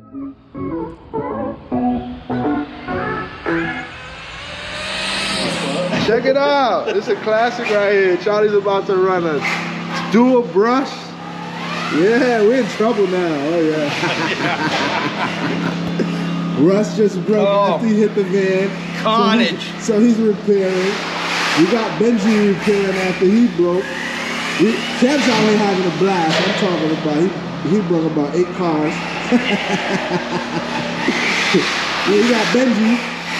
Check it out. This is a classic right here. Charlie's about to run a dual brush. Yeah, we're in trouble now. Oh, yeah. Russ just broke after he hit the van. Carnage. So he's repairing. We got Benji repairing after he broke. Kev's out here having a blast. I'm talking about, he broke about 8 cars. Yeah, we got Benji.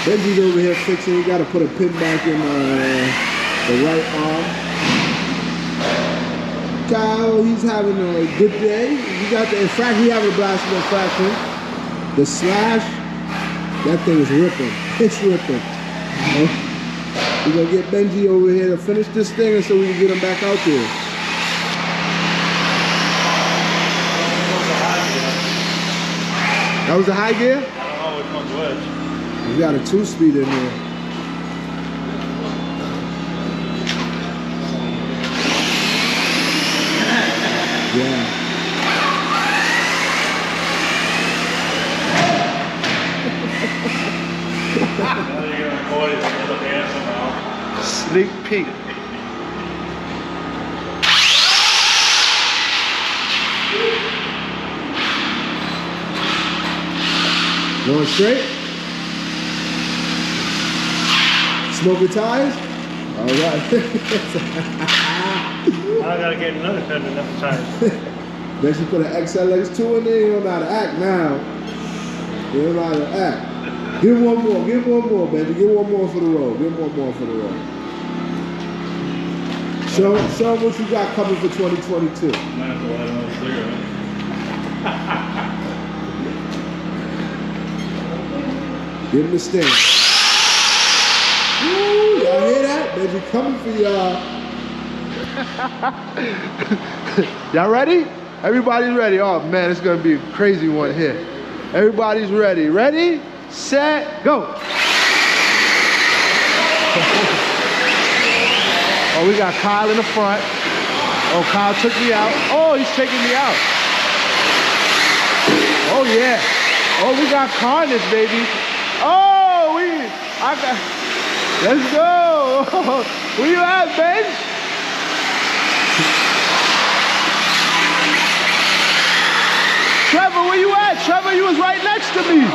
Benji's over here fixing. We got to put a pin back in the right arm. Kyle, he's having a good day. In fact, we having a blast with the fraction. The slash, that thing is ripping. It's ripping. We're going to get Benji over here to finish this thing so we can get him back out there. That was the high gear? I don't know which one's which. We got a 2-speed in there. Yeah. Sneak peek. Going straight? Smoking tires? All right. I gotta get another set of enough tires. Then she put an XLX2 in there. You don't know how to act now. You don't know how to act. Give one more. Give one more, baby. Give one more for the road. Give one more for the road. Show them what you got coming for 2022. Might have to light another cigarette. Give him the sting. Woo, y'all hear that? Benji coming for y'all. Y'all ready? Everybody's ready. Oh man, it's gonna be a crazy one here. Everybody's ready. Ready, set, go. Oh, we got Kyle in the front. Oh, Kyle took me out. Oh, he's taking me out. Oh yeah. Oh, we got carnage, baby. Oh, let's go. Where you at, Benj? Trevor, where you at? Trevor, you was right next to me.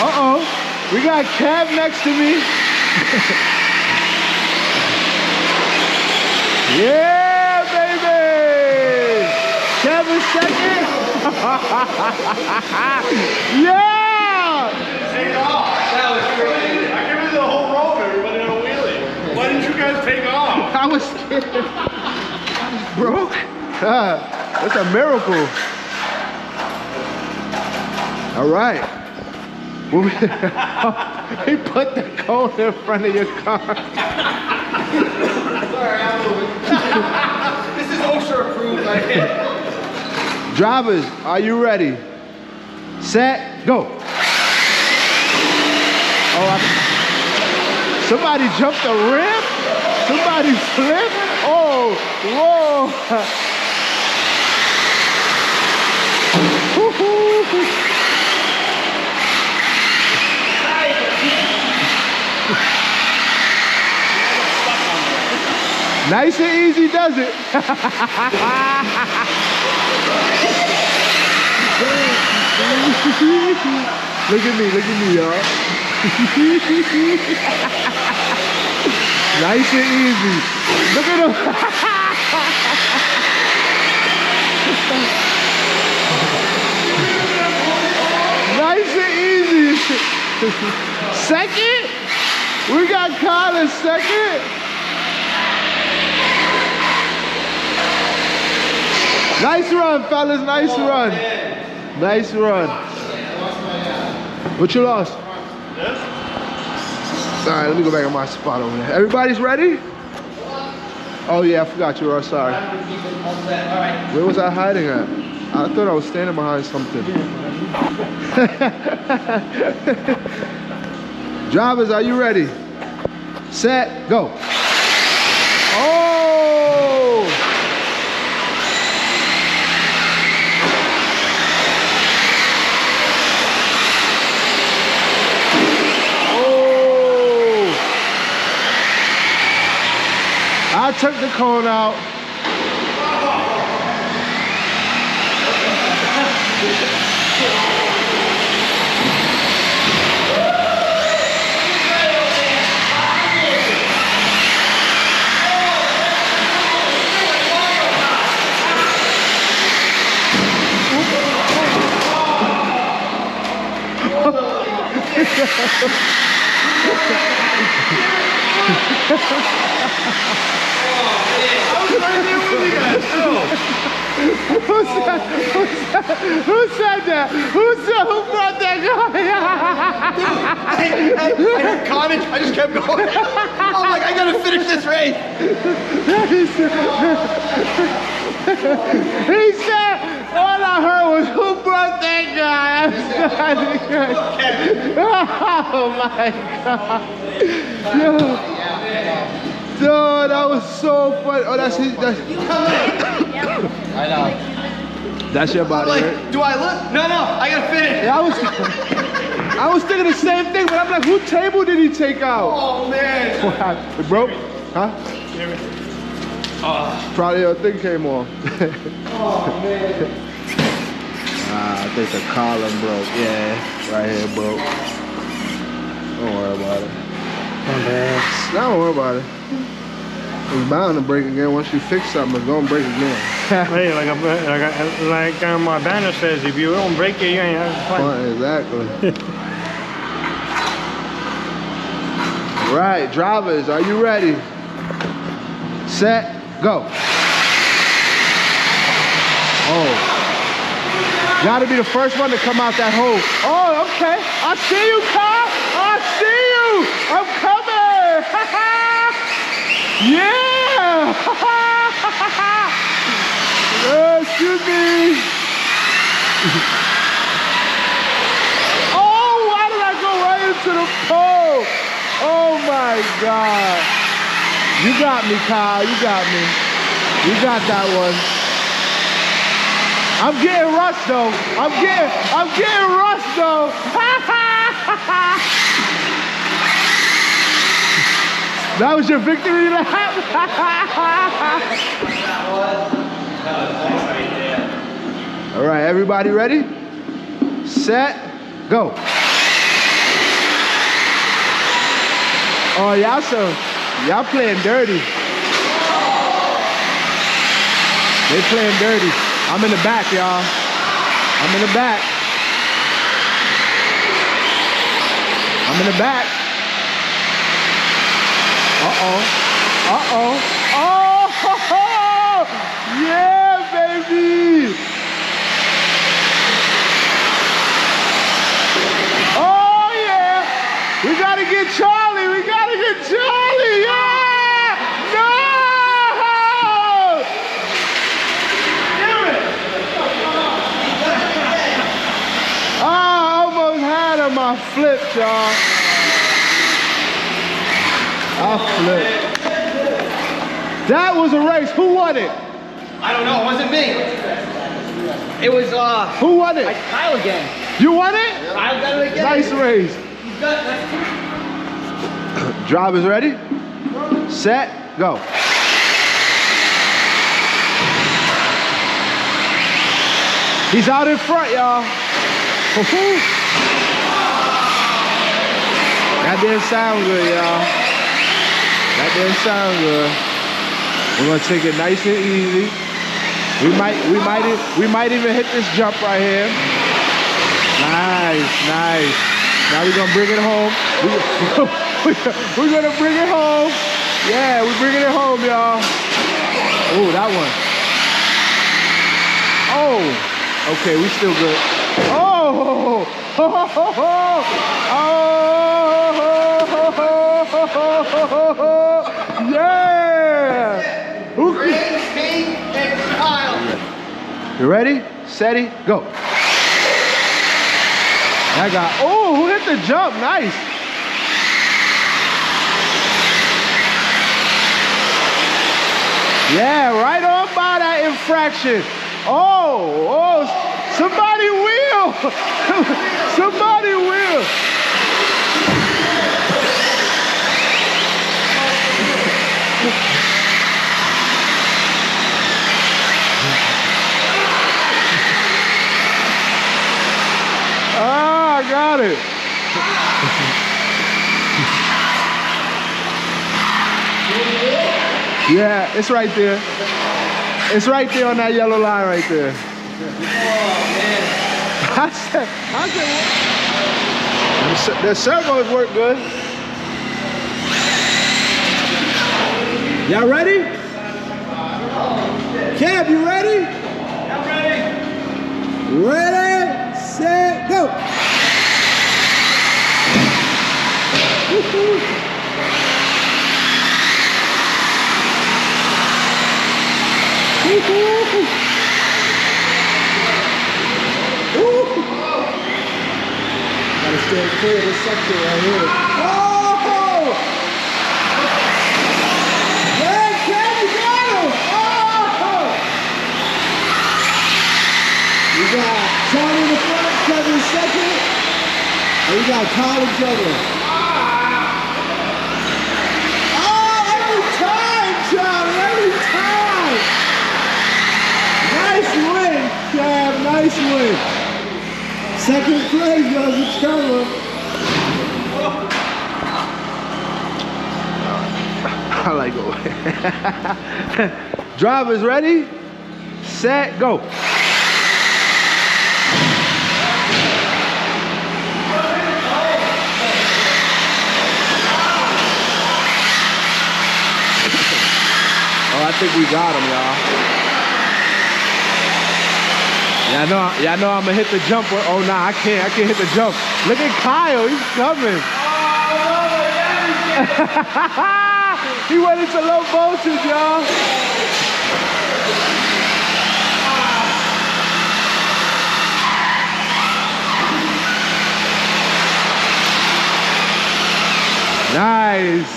Uh-oh. We got Kev next to me. Yeah, baby. Kevin second. Yeah! Take it off. That was crazy. I gave you the whole road, everybody on a wheelie. Why didn't you guys take off? I was scared. Broke? That's a miracle. All right. He put the cone in front of your car. Sorry, I'm moving. This is OSHA approved right here. Drivers, are you ready? Set, go. Oh, somebody jumped the ramp? Somebody flipped? Oh, whoa. Nice and easy, does it? Look at me, y'all. Nice and easy. Look at him. Nice and easy. Second? We got Kyle in second. Nice run, fellas. Nice run. Nice run. What you lost? This? All right, let me go back on my spot over there. Everybody's ready? Oh yeah, I forgot you, Ross. Sorry. Where was I hiding at? I thought I was standing behind something. Drivers, are you ready? Set, go. Oh! took the cone out. Who said that? Who brought that guy? I heard carnage. I just kept going. I'm like, I gotta finish this race. He said, all I heard was, who brought that guy? Oh my God. Yo, that was so funny. Oh, that's his. I know. That's your body, I'm like, right? do I look? No, I gotta finish. Yeah, I was thinking the same thing, but I'm like, whose table did he take out? Oh man. It broke? Huh? Probably your thing came off. Oh man. I think the column broke. Yeah, right here broke. Don't worry about it. Don't worry about it. It's bound to break again. Once you fix something, it's gonna break again. Hey, like my banner says, if you don't break it, you ain't having fun. Exactly. Right, drivers, are you ready? Set, go. Oh. Gotta be the first one to come out that hole. Oh, okay. I see you, car. I see you. I'm coming. Yeah. Excuse me. Oh, why did I go right into the pole? Oh my God. You got me, Kyle. You got me. You got that one. I'm getting rushed though. I'm getting rushed though. That was your victory lap? All right, everybody ready? Set, go. Oh, y'all playing dirty. They playing dirty. I'm in the back, y'all. I'm in the back. I'm in the back. Uh-oh. Uh-oh. Oh, ho, ho. Yeah, baby. Oh, yeah. We got to get Charlie. We got to get Charlie. Yeah. No. I almost had him. I flipped, y'all. I flipped. That was a race. Who won it? I don't know. It wasn't me. It was Who won it? Kyle again. You won it? Kyle got it again. Nice race. He's got Drivers ready? Set, go. He's out in front, y'all. That didn't sound good, y'all. That didn't sound good. We're gonna take it nice and easy. We might even hit this jump right here. Nice, nice. Now we're gonna bring it home. We're gonna bring it home. Yeah, we're bringing it home, y'all. Oh, that one. Oh, okay, we still good. Oh, yeah. and Kyle. You ready? Steady, go. That guy, oh, who hit the jump? Nice. Yeah, right on by that infraction. Oh, somebody wheel. Somebody wheel. got it. Yeah, it's right there. It's right there on that yellow line right there. I said, the servos work good. Y'all ready? Cab, you ready? I'm ready. Ready, set, go. Woo-hoo. Woo-hoo. Woo. Gotta stay clear of this section right here. Oh! Man, Cam, you got him! Oh! We got Charlie in the front, Kevin in second, and we got Kyle and Trevor. Oh, every time, Charlie, every time! Nice win, Cam, nice win. Second place goes to Trevor. I like it. Drivers ready? Set, go. Oh, I think we got him, y'all. Y'all know I'm gonna hit the jump. Oh nah, I can't hit the jump. Look at Kyle, he's coming. He went into low voltage, y'all. Nice.